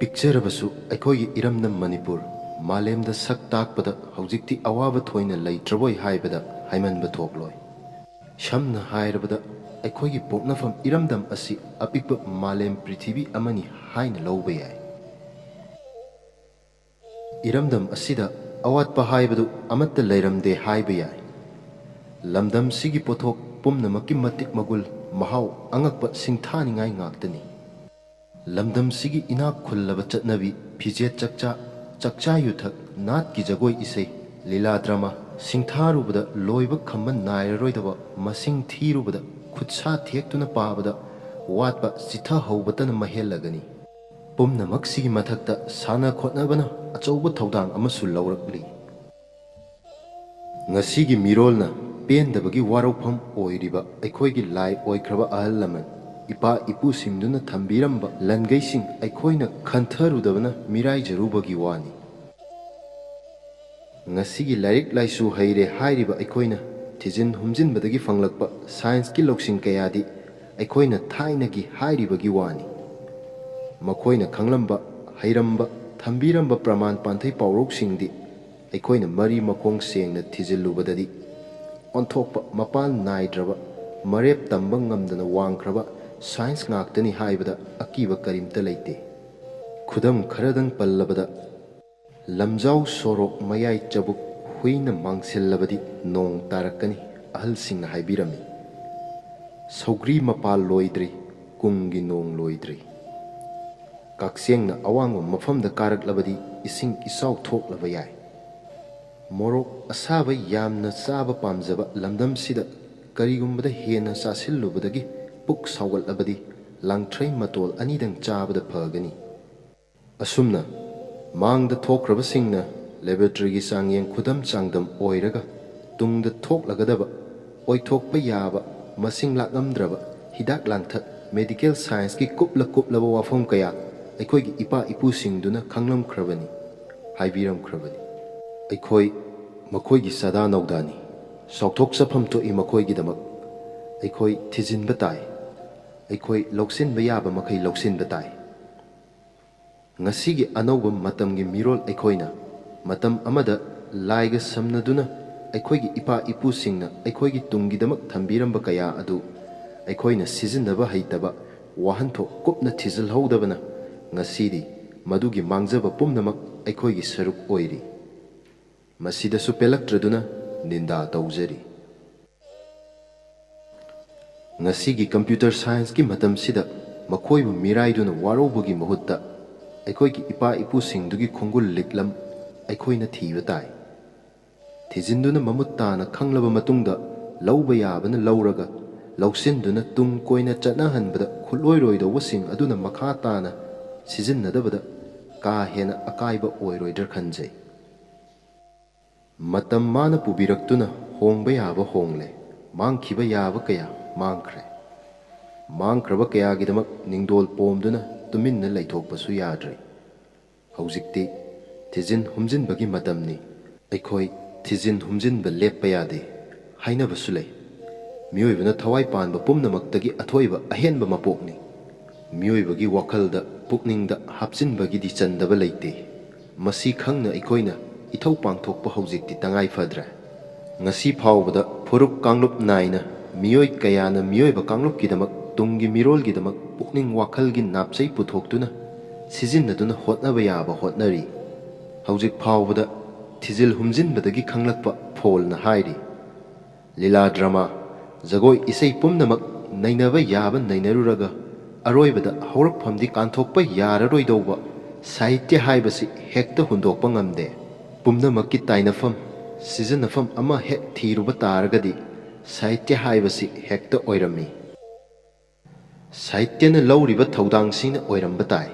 ꯄꯤꯛꯆꯔꯕꯁꯨ ꯑꯩꯈꯣꯏꯒꯤ ꯏꯔꯝꯗꯝ ꯃꯅꯤꯄꯨꯔ ꯃꯥꯂꯦꯝꯗ ꯁꯛ ꯇꯥꯛꯄꯗ ꯍꯧꯖꯤꯛꯇꯤ ꯑꯋꯥꯕ ꯊꯣꯏꯅ ꯂꯩꯇ꯭ꯔꯕꯣꯏ ꯍꯥꯏꯕꯗ ꯍꯥꯏꯃꯟꯕ ꯊꯣꯛꯂꯣꯏ꯫ ꯁꯝꯅ ꯍꯥꯏꯔꯕꯗ ꯑꯩꯈꯣꯏꯒꯤ ꯄꯣꯛꯅꯐꯝ ꯏꯔꯝꯗꯝ ꯑꯁꯤ ꯑꯄꯤꯛꯄ ꯃꯥꯂꯦꯝ ꯄ꯭ꯔꯤꯊꯤꯕꯤ ꯑꯃꯅꯤ ꯍꯥꯏꯅ ꯂꯧꯕ ꯌꯥꯏ꯫ ꯏꯔꯝꯗꯝ ꯑꯁꯤꯗ ꯑꯋꯥꯠꯄ ꯍꯥꯏꯕꯗꯨ ꯑꯃꯠꯇ ꯂꯩꯔꯝꯗꯦ ꯍꯥꯏꯕ ꯌꯥꯏ꯫ ꯂꯝꯗꯝꯁꯤꯒꯤ ꯄꯣꯠꯊꯣꯛ ꯄꯨꯝꯅꯃꯛꯀꯤ ꯃꯇꯤꯛ ꯃꯒꯨꯟ ꯃꯍꯥꯎ ꯑꯉꯛꯄ ꯁꯤꯡꯊꯥꯅꯤꯡꯉꯥꯏ ꯉꯥꯛꯇꯅꯤ꯫ ꯂꯝꯗꯝꯁꯤꯒꯤ ꯏꯅꯥꯛ ꯈꯨꯜꯂꯕ ꯆꯠꯅꯕꯤ, ꯐꯤꯖꯦꯠ ꯆꯛꯆꯥ, ꯆꯛꯆꯥ ꯌꯨꯊꯛ, ꯅꯥꯠꯀꯤ ꯖꯒꯣꯏ ꯏꯁꯩ, ꯂꯤꯂꯥ ꯗ꯭ꯔꯃꯥ ꯁꯤꯡꯊꯥꯔꯨꯕꯗ ꯂꯣꯏꯕ ꯈꯝꯕ ꯅꯥꯏꯔꯔꯣꯏꯗꯕ ꯃꯁꯤꯡ ꯊꯤꯔꯨꯕꯗ ꯈꯨꯠꯁꯥ ꯊꯦꯛꯇꯨꯅ ꯄꯥꯕꯗ ꯋꯥꯠꯄ ꯆꯤꯊꯍꯧꯕꯇꯅ ꯃꯍꯦꯜꯂꯒꯅꯤ꯫ ꯄꯨꯝꯅꯃꯛꯁꯤꯒꯤ ꯃꯊꯛꯇ ꯁꯥꯟꯅ ꯈꯣꯠꯅꯕꯅ ꯑꯆꯧꯕ ꯊꯧꯗꯥꯡ ꯑꯃꯁꯨ ꯂꯧꯔꯛꯂꯤ꯫ ꯉꯁꯤꯒꯤ ꯃꯤꯔꯣꯜꯅ ꯄꯦꯟꯗꯕꯒꯤ ꯋꯥꯔꯧꯐꯝ ꯑꯣꯏꯔꯤꯕ ꯑꯩꯈꯣꯏꯒꯤ ꯂꯥꯏ ꯑꯣꯏꯈ꯭ꯔꯕ ꯑꯍꯜ ꯂꯃꯟ ꯏꯄꯥ ꯏꯄꯨꯁꯤꯡꯗꯨꯅ ꯊꯝꯕꯤꯔꯝꯕ ꯂꯟꯒꯩꯁꯤꯡ ꯑꯩꯈꯣꯏꯅ ꯈꯟꯊꯔꯨꯗꯕꯅ ꯃꯤꯔꯥꯏꯖꯔꯨꯕꯒꯤ ꯋꯥꯅꯤ꯫ ꯉꯁꯤꯒꯤ ꯂꯥꯏꯔꯤꯛ ꯂꯥꯏꯁꯨ ꯍꯩꯔꯦ ꯍꯥꯏꯔꯤꯕ ꯑꯩꯈꯣꯏꯅ ꯊꯤꯖꯤꯟ ꯍꯨꯝꯖꯤꯟꯕꯗꯒꯤ ꯐꯪꯂꯛꯄ ꯁꯥꯏꯟꯁꯀꯤ ꯂꯧꯁꯤꯡ ꯀꯌꯥꯗꯤ ꯑꯩꯈꯣꯏꯅ ꯊꯥꯏꯅꯒꯤ ꯍꯥꯏꯔꯤꯕꯒꯤ ꯋꯥꯅꯤ꯫ ꯃꯈꯣꯏꯅ ꯈꯪꯂꯝꯕ, ꯍꯩꯔꯝꯕ, ꯊꯝꯕꯤꯔꯝꯕ ꯄ꯭ꯔꯃꯥꯟ ꯄꯥꯟꯊꯩ ꯄꯥꯎꯔꯧꯁꯤꯡꯗꯤ ꯑꯩꯈꯣꯏꯅ ꯃꯔꯤ ꯃꯈꯣꯡ ꯁꯦꯡꯅ ꯊꯤꯖꯤꯜꯂꯨꯕꯗꯗꯤ ꯑꯣꯟꯊꯣꯛꯄ ꯃꯄꯥꯟ ꯅꯥꯏꯗ꯭ꯔꯕ, ꯃꯔꯦꯞ ꯇꯝꯕ ꯉꯝꯗꯅ ꯋꯥꯡꯈ꯭ꯔꯕ ꯁꯥꯏꯟꯁ ꯉꯥꯛꯇꯅꯤ ꯍꯥꯏꯕꯗ ꯑꯀꯤꯕ ꯀꯔꯤꯝꯇ ꯂꯩꯇꯦ꯫ ꯈꯨꯗꯝ ꯈꯔꯗꯪ ꯄꯜꯂꯕꯗ ꯂꯝꯖꯥꯎ ꯁꯣꯔꯣꯛ ꯃꯌꯥꯏ ꯆꯕꯨꯛ ꯍꯨꯏꯅ ꯃꯥꯡꯁꯤꯜꯂꯕꯗꯤ ꯅꯣꯡ ꯇꯥꯔꯛꯀꯅꯤ ꯑꯍꯜꯁꯤꯡꯅ ꯍꯥꯏꯕꯤꯔꯝꯃꯤ꯫ ꯁꯧꯒ꯭ꯔꯤ ꯃꯄꯥꯜ ꯂꯣꯏꯗ꯭ꯔꯤ, ꯀꯨꯝꯒꯤ ꯅꯣꯡ ꯂꯣꯏꯗ꯭ꯔꯤ꯫ ꯀꯛꯆꯦꯡꯅ ꯑꯋꯥꯡꯕ ꯃꯐꯝꯗ ꯀꯥꯔꯛꯂꯕꯗꯤ ꯏꯁꯤꯡ ꯏꯆꯥꯎ ꯊꯣꯛꯂꯕ ꯌꯥꯏ꯫ ꯃꯣꯔꯣꯛ ꯑꯁꯥꯕ ꯌꯥꯝꯅ ꯆꯥꯕ ꯄꯥꯝꯖꯕ ꯂꯝꯗꯝꯁꯤꯗ ꯀꯔꯤꯒꯨꯝꯕꯗ ꯍꯦꯟꯅ ꯆꯥꯁꯤꯜꯂꯨꯕꯗꯒꯤ ꯄꯨꯛ ꯁꯥꯎꯒꯠꯂꯕꯗꯤ ꯂꯥꯡꯊ꯭ꯔꯩ ꯃꯇꯣꯜ ꯑꯅꯤꯗꯪ ꯆꯥꯕꯗ ꯐꯒꯅꯤ꯫ ꯑꯁꯨꯝꯅ ꯃꯥꯡꯗ ꯊꯣꯛꯈ꯭ꯔꯕꯁꯤꯡꯅ ꯂꯦꯕꯣꯔꯦꯇꯔꯤꯒꯤ ꯆꯥꯡꯌꯦꯡ ꯈꯨꯗꯝ ꯆꯥꯡꯗꯝ ꯑꯣꯏꯔꯒ ꯇꯨꯡꯗ ꯊꯣꯛꯂꯒꯗꯕ ꯑꯣꯏꯊꯣꯛꯄ ꯌꯥꯕ ꯃꯁꯤꯡ ꯂꯥꯛꯂꯝꯗ꯭ꯔꯕ ꯍꯤꯗꯥꯛ ꯂꯥꯡꯊꯛ, ꯃꯦꯗꯤꯀꯦꯜ ꯁꯥꯏꯟꯁꯀꯤ ꯀꯨꯞꯂ ꯀꯨꯞꯂꯕ ꯋꯥꯐꯝ ꯀꯌꯥ ꯑꯩꯈꯣꯏꯒꯤ ꯏꯄꯥ ꯏꯄꯨꯁꯤꯡꯗꯨꯅ ꯈꯪꯂꯝꯈ꯭ꯔꯕꯅꯤ, ꯍꯥꯏꯕꯤꯔꯝꯈ꯭ꯔꯕꯅꯤ꯫ ꯑꯩꯈꯣꯏ ꯃꯈꯣꯏꯒꯤ ꯆꯥꯗꯥ ꯅꯧꯗꯥꯅꯤ, ꯆꯥꯎꯊꯣꯛꯆꯐꯝ ꯊꯣꯛꯏ ꯃꯈꯣꯏꯒꯤꯗꯃꯛ꯫ ꯑꯩꯈꯣꯏ ꯊꯤꯖꯤꯟꯕ ꯇꯥꯏ, ꯑꯩꯈꯣꯏ ꯂꯧꯁꯤꯟꯕ ꯌꯥꯕ ꯃꯈꯩ ꯂꯧꯁꯤꯟꯕ ꯇꯥꯏ꯫ ꯉꯁꯤꯒꯤ ꯑꯅꯧꯕ ꯃꯇꯝꯒꯤ ꯃꯤꯔꯣꯜ ꯑꯩꯈꯣꯏꯅ ꯃꯇꯝ ꯑꯃꯗ ꯂꯥꯏꯒ ꯁꯝꯅꯗꯨꯅ ꯑꯩꯈꯣꯏꯒꯤ ꯏꯄꯥ ꯏꯄꯨꯁꯤꯡꯅ ꯑꯩꯈꯣꯏꯒꯤ ꯇꯨꯡꯒꯤꯗꯃꯛ ꯊꯝꯕꯤꯔꯝꯕ ꯀꯌా ꯑꯗꯨ ꯑꯩꯈꯣꯏꯅ ꯁꯤꯖꯤꯟꯅꯕ ꯍꯩꯇꯕ, ꯋꯥꯍꯟꯊꯣꯛ ꯀꯨꯞꯅ ꯊꯤꯖꯤꯜꯍꯧꯗꯕꯅ ꯉꯁꯤꯗꯤ ꯃꯗꯨꯒꯤ ꯃꯥꯡꯖꯕ ꯄꯨꯝꯅꯃꯛ ꯑꯩꯈꯣꯏꯒꯤ ꯁꯔꯨꯛ ꯑꯣꯏꯔꯤ꯫ ꯃꯁꯤꯗꯁꯨ ꯄꯦꯜꯂꯛꯇ꯭ꯔꯗꯨꯅ ꯅꯤꯟꯗꯥ ꯇꯧꯖꯔꯤ꯫ ꯉꯁꯤꯒꯤ ꯀꯝꯄ꯭ꯌꯨꯇꯔ ꯁꯥꯏꯟꯁꯀꯤ ꯃꯇꯝꯁꯤꯗ ꯃꯈꯣꯏꯕꯨ ꯃꯤꯔꯥꯏꯗꯨꯅ ꯋꯥꯔꯧꯕꯒꯤ ꯃꯍꯨꯠꯇ ꯑꯩꯈꯣꯏꯒꯤ ꯏꯄꯥ ꯏꯄꯨꯁꯤꯡꯗꯨꯒꯤ ꯈꯣꯡꯒꯨꯜ ꯂꯤꯛꯂꯝ ꯑꯩꯈꯣꯏꯅ ꯊꯤꯕ ꯇꯥꯏ꯫ ꯊꯤꯖꯤꯟꯗꯨꯅ ꯃꯃꯨꯠ ताना खंगलबा मतुंगदा लौबा याबना लौरगा लौसिनदुना तुंग कोइना चटनाहनबदा खुलोइरोइदौबसिंग अदुना मखा ताना सिजिन्नदबदा का हेना अकाइबा ओइरोइदर खंजै। मतम माना पुबिरक्तुना होंबा याबा होंगले, मांगखिबा याबा कया मांगख्रे। मांगख्रबा कयागिदमक निंगदोल पोमदुना तुमिन्ना लैथोकपसु याद्रे। हौजिक्ति थिजिन हुमजिनबगी मतमनि, अैखोइ थिजिन हुमजिनबा लेप्पा यादे हाइनबसु लै। मियोइबना थवाइ पानबा पुम्नमक्तगी अथोइबा अहेनबा मपोकनि। मियोइबगी वखलदा पुकनिंगदा हापचिनबगीदि चंदबा लैते। मसी खंगना अैखोइना इथौ पांगथोकपा हौजिक्ति तंगाइ फद्रे। ngasi phawbada phuruk kangluk naina miyoi kayana miyoiba kangluk kidamak tunggi mirol gidamak pukning wakhal gi napchai puthoktuna sijinnaduna hotnaba yaba hotnari haujik phawbada thizil humjinbadagi khanglakpa pholna hairi lila drama jagoi isei pumnamak nainaba yaba nainaruraga aroibada haurakphamdi kanthokpa yararoidauba sahitya haibasi hekta hundokpa ngamde pumnamakki tainafam सिजनफम अमा हेक थीरुबा तारगदी साहित्य हाइबसी हेक्ता ओइरम्मी। साहित्यना लौरिबा थौदांगसिंगना ओइरम्बा ताइ।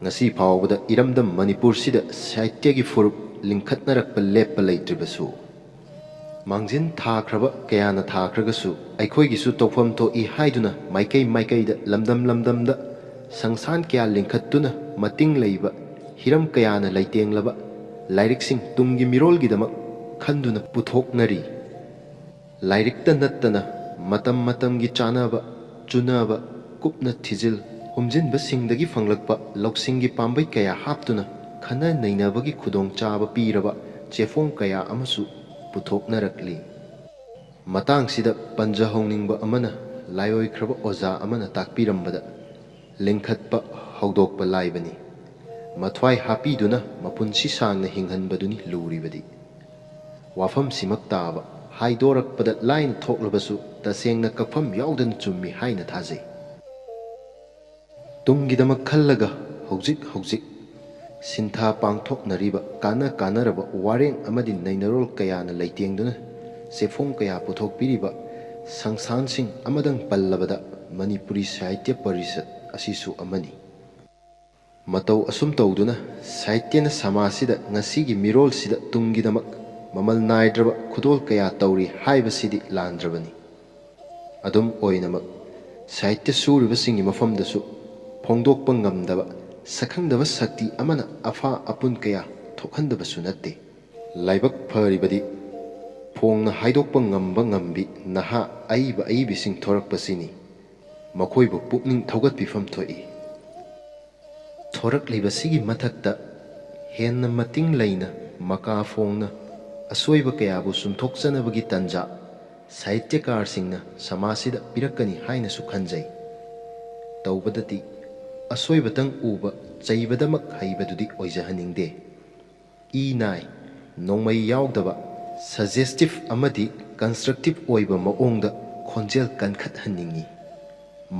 ngasi फावबदा इरमदम Manipur सिदा साहित्यगी फुरुप लिंखतनरकपा लेप्पा लैत्रिबसु मांजिन थाख्रबा कयाना थाख्रगसु अैखोइगिसु तौफम थोइ हाइदुना माइकै माइकैदा लमदम लमदमदा संसान कया लिंखतुना मतिंग लैबा Hiram कयाना लैतेंगलबा लाइरिकसिंग Tungi मिरोलगिदमक खंदुना पुथोकनरी लाइरिकता नत्तना मतम मतमगी चानबा चुनबा कुपना थिजिल ꯍꯨꯝꯖꯤꯟꯕꯁꯤꯡꯗꯒꯤ ꯐꯪꯂꯛꯄ ꯂꯧꯁꯤꯡꯒꯤ ꯄꯥꯝꯕꯩ ꯀꯌꯥ ꯍꯥꯞꯇꯨꯅ ꯈꯟꯅ ꯅꯩꯅꯕꯒꯤ ꯈꯨꯗꯣꯡꯆꯥꯕ ꯄꯤꯔꯕ ꯆꯦꯐꯣꯡ ꯀꯌꯥ ꯑꯃꯁꯨ ꯄꯨꯊꯣꯛꯅꯔꯛꯂꯤ꯫ ꯃꯇꯥꯡꯁꯤꯗ ꯄꯟꯖꯍꯧꯅꯤꯡꯕ ꯑꯃꯅ ꯂꯥꯏꯑꯣꯏꯈ꯭ꯔꯕ ꯑꯣꯖꯥ ꯑꯃꯅ ꯇꯥꯛꯄꯤꯔꯝꯕꯗ ꯂꯤꯡꯈꯠꯄ ꯍꯧꯗꯣꯛꯄ ꯂꯥꯏꯕꯅꯤ, ꯃꯊ꯭ꯋꯥꯏ ꯍꯥꯞꯄꯤꯗꯨꯅ ꯃꯄꯨꯟꯁꯤ ꯁꯥꯡꯅ ꯍꯤꯡꯍꯟꯕꯗꯨꯅꯤ ꯂꯨꯔꯤꯕꯗꯤ꯫ ꯋꯥꯐꯝꯁꯤꯃꯛ ꯇꯥꯕ ꯍꯥꯏꯗꯣꯔꯛꯄꯗ ꯂꯥꯏꯅ ꯊꯣꯛꯂꯕꯁꯨ ꯇꯁꯦꯡꯅ ꯀꯛꯐꯝ ꯌꯥꯎꯗꯅ ꯆꯨꯝꯃꯤ ꯍꯥꯏꯅ ꯊꯥꯖꯩ꯫ ꯇꯨꯡꯒꯤꯗꯃꯛ ꯈꯜꯂꯒ ꯍꯧꯖꯤꯛ ꯍꯧꯖꯤꯛ ꯁꯤꯟꯊꯥ ꯄꯥꯡꯊꯣꯛꯅꯔꯤꯕ ꯀꯥꯟꯅꯔꯕ ꯋꯥꯔꯦꯡ ꯑꯃꯗꯤ ꯅꯩꯅꯔꯣꯜ ꯀꯌꯥꯅ ꯂꯩꯇꯦꯡꯗꯨꯅ ꯆꯦꯐꯣꯡ ꯀꯌꯥ ꯄꯨꯊꯣꯛꯄꯤꯔꯤꯕ ꯁꯪꯁꯊꯥꯟꯁꯤꯡ ꯑꯃꯗꯪ ꯄꯜꯂꯕꯗ ꯃꯅꯤꯄꯨꯔꯤ ꯁꯥꯍꯤꯇ꯭ꯌ ꯄꯔꯤꯁꯠ ꯑꯁꯤꯁꯨ ꯑꯃꯅꯤ꯫ ꯃꯇꯧ ꯑꯁꯨꯝ ꯇꯧꯗꯨꯅ ꯁꯥꯍꯤꯇ꯭ꯌꯅ ꯁꯃꯥꯖꯁꯤꯗ ꯉꯁꯤꯒꯤ ꯃꯤꯔꯣꯜꯁꯤꯗ ꯇꯨꯡꯒꯤꯗꯃꯛ ꯃꯃꯜ ꯅꯥꯏꯗ꯭ꯔꯕ ꯈꯨꯗꯣꯜ ꯀꯌా ꯇꯧꯔꯤ ꯍꯥꯏꯕꯁꯤꯗꯤ ꯂꯥꯟꯗ꯭ꯔꯕꯅꯤ꯫ ꯑꯗꯨꯝ ꯑꯣꯏꯅꯃꯛ ꯁꯥꯍꯤꯇ꯭ꯌ ꯁꯨꯔꯤꯕꯁꯤꯡꯒꯤ ꯃꯐꯝꯗꯁꯨ ꯐꯣꯡꯗꯣꯛꯄ ꯉꯝꯗꯕ ꯁꯛꯈꯪꯗꯕ ꯁꯛꯇꯤ ꯑꯃꯅ ꯑꯐꯥ ꯑꯄꯨꯟ ꯀꯌꯥ ꯊꯣꯛꯍꯟꯗꯕꯁꯨ ꯅꯠꯇꯦ꯫ ꯂꯥꯏꯕꯛ ꯐꯔꯤꯕꯗꯤ ꯐꯣꯡꯅ ꯍꯥꯏꯗꯣꯛꯄ ꯉꯝꯕ ꯉꯝꯕꯤ ꯅꯍꯥ ꯑꯏꯕ ꯑꯏꯕꯤꯁꯤꯡ ꯊꯣꯔꯛꯄꯁꯤꯅꯤ꯫ ꯃꯈꯣꯏꯕꯨ ꯄꯨꯛꯅꯤꯡ ꯊꯧꯒꯠꯄꯤꯐꯝ ꯊꯣꯛꯏ꯫ ꯊꯣꯔꯛꯂꯤꯕꯁꯤꯒꯤ ꯃꯊꯛꯇ ꯍꯦꯟꯅ ꯃꯇꯤꯡ ꯂꯩꯅ ꯃꯀꯥ ꯐꯣꯡꯅ ꯑꯁꯣꯏꯕ ꯀꯌꯥꯕꯨ ꯆꯨꯝꯊꯣꯛꯆꯅꯕꯒꯤ ꯇꯥꯟꯖꯥ ꯁꯥꯍꯤꯇ꯭ꯌꯀꯥꯔꯁꯤꯡꯅ ꯁꯃꯥꯖꯁꯤꯗ ꯄꯤꯔꯛꯀꯅꯤ ꯍꯥꯏꯅꯁꯨ ꯈꯟꯖꯩ꯫ ꯇꯧꯕꯗꯗꯤ ꯑꯁꯣꯏꯕꯇꯪ ꯎꯕ ꯆꯩꯕꯗꯃꯛ ꯍꯩꯕꯗꯨꯗꯤ ꯑꯣꯏꯖꯍꯟꯅꯤꯡꯗꯦ꯫ ꯏ ꯅꯥꯏ ꯅꯣꯡꯃꯩ ꯌꯥꯎꯗꯕ ꯁꯖꯦꯁꯇꯤꯚ ꯑꯃꯗꯤ ꯀꯟꯁꯇ꯭ꯔꯛꯇꯤꯚ ꯑꯣꯏꯕ ꯃꯑꯣꯡꯗ ꯈꯣꯟꯖꯦꯜ ꯀꯟꯈꯠꯍꯟꯅꯤꯡꯏ,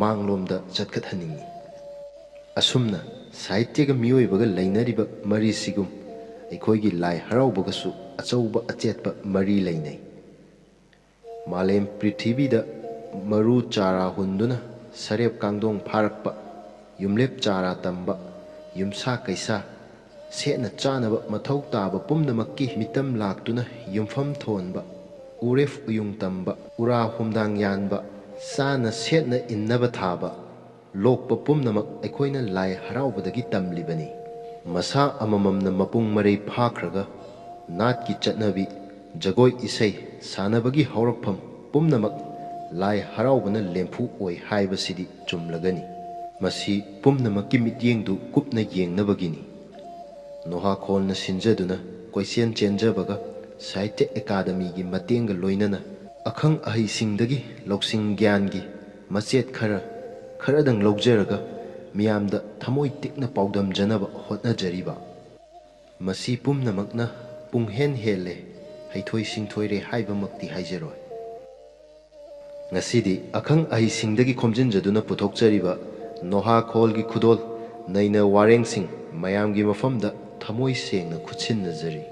ꯃꯥꯡꯂꯣꯝꯗ ꯆꯠꯈꯠꯍꯟꯅꯤꯡꯏ꯫ ꯑꯁꯨꯝꯅ ꯁꯥꯍꯤꯇ꯭ꯌꯒ ꯃꯤꯑꯣꯏꯕꯒ ꯂꯩꯅꯔꯤꯕ ꯃꯔꯤꯁꯤꯒꯨꯝ ꯑꯩꯈꯣꯏꯒꯤ ꯂꯥꯏ ꯍꯔꯥꯎꯕꯒꯁꯨ ꯑꯆꯧꯕ ꯑꯆꯦꯠꯄ ꯃꯔꯤ ꯂꯩꯅꯩ꯫ ꯃꯥꯂꯦꯝ ꯄ꯭ꯔꯤꯊꯤꯕꯤꯗ ꯃꯔꯨ ꯆꯥꯔꯥ ꯍꯨꯟꯗꯨꯅ ꯁꯔꯦꯞ ꯀꯥꯡꯗꯣꯡ ꯐꯥꯔꯛꯄ, ꯌꯨꯝꯂꯦꯞ ꯆꯥꯔꯥ ꯇꯝꯕ, ꯌꯨꯝꯁꯥ ꯀꯩꯁꯥ, ꯁꯦꯠꯅ ꯆꯥꯅꯕ ꯃꯊꯧ ꯇꯥꯕ ꯄꯨꯝꯅꯃꯛꯀꯤ ꯃꯤꯇꯝ ꯂꯥꯛꯇꯨꯅ ꯌꯨꯝꯐꯝ ꯊꯣꯟꯕ, ꯎꯔꯦꯞ ꯎꯌꯨꯡ ꯇꯝꯕ, ꯎꯔꯥ ꯍꯨꯝꯗꯥꯡ ꯌꯥꯟꯕ, ꯆꯥꯅ ꯁꯦꯠꯅ ꯏꯟꯅꯕ ꯊꯥꯕ, ꯂꯣꯛꯄ ꯄꯨꯝꯅꯃꯛ ꯑꯩꯈꯣꯏꯅ ꯂꯥꯏ ꯍꯔꯥꯎꯕꯗꯒꯤ ꯇꯝꯂꯤꯕꯅꯤ꯫ ꯃꯁꯥ ꯑꯃꯃꯝꯅ ꯃꯄꯨꯡ ꯃꯔꯩ ꯐꯥꯈ꯭ꯔꯒ ꯅꯥꯠꯀꯤ ꯆꯠꯅꯕꯤ, ꯖꯒꯣꯏ ꯏꯁꯩ ꯁꯥꯟꯅꯕꯒꯤ ꯍꯧꯔꯛꯐꯝ ꯄꯨꯝꯅꯃꯛ ꯂꯥꯏ ꯍꯔꯥꯎꯕꯅ ꯂꯦꯝꯐꯨ ꯑꯣꯏ ꯍꯥꯏꯕꯁꯤꯗꯤ ꯆꯨꯝꯂꯒꯅꯤ꯫ ꯃꯁꯤ ꯄꯨꯝꯅꯃꯛꯀꯤ ꯃꯤꯠꯌꯦꯡꯗꯨ ꯀꯨꯞꯅ ꯌꯦꯡꯅꯕꯒꯤꯅꯤ꯫ ꯅꯣꯍꯥꯈꯣꯜꯅ ꯁꯤꯟꯖꯗꯨꯅ ꯀꯣꯏꯆꯦꯟ ꯆꯦꯟꯖꯕꯒ ꯁꯥꯍꯤꯇ꯭ꯌ ꯑꯦꯀꯥꯗꯃꯤꯒꯤ ꯃꯇꯦꯡꯒ ꯂꯣꯏꯅꯅ ꯑꯈꯪ ꯑꯍꯩꯁꯤꯡꯗꯒꯤ ꯂꯧꯁꯤꯡ ꯒ꯭ꯌꯥꯟꯒꯤ ꯃꯆꯦꯠ ꯈꯔꯗꯪ ꯂꯧꯖꯔꯒ ꯃꯤꯌꯥꯝꯗ ꯊꯃꯣꯏ ꯇꯤꯛꯅ ꯄꯥꯎꯗꯝꯖꯅꯕ ꯍꯣꯠꯅꯖꯔꯤꯕ ꯃꯁꯤ ꯄꯨꯝꯅꯃꯛꯅ ꯄꯨꯡꯍꯦꯟ ꯍꯦꯜꯂꯦ, ꯍꯩꯊꯣꯏ ꯁꯤꯡꯊꯣꯏꯔꯦ ꯍꯥꯏꯕꯃꯛꯇꯤ ꯍꯥꯏꯖꯔꯣꯏ꯫ ꯉꯁꯤꯗꯤ ꯑꯈꯪ ꯑꯍꯩꯁꯤꯡꯗꯒꯤ ꯈꯣꯝꯖꯤꯟꯖꯗꯨꯅ ꯄꯨꯊꯣꯛꯆꯔꯤꯕ ꯅꯣꯍꯥꯈꯣꯜꯒꯤ ꯈꯨꯗꯣꯜ ꯅꯩꯅ ꯋꯥꯔꯦꯡꯁꯤꯡ ꯃꯌꯥꯝꯒꯤ ꯃꯐꯝꯗ ꯊꯃꯣꯏ ꯁꯦꯡꯅ ꯈꯨꯠꯁꯤꯟꯅꯖꯔꯤ꯫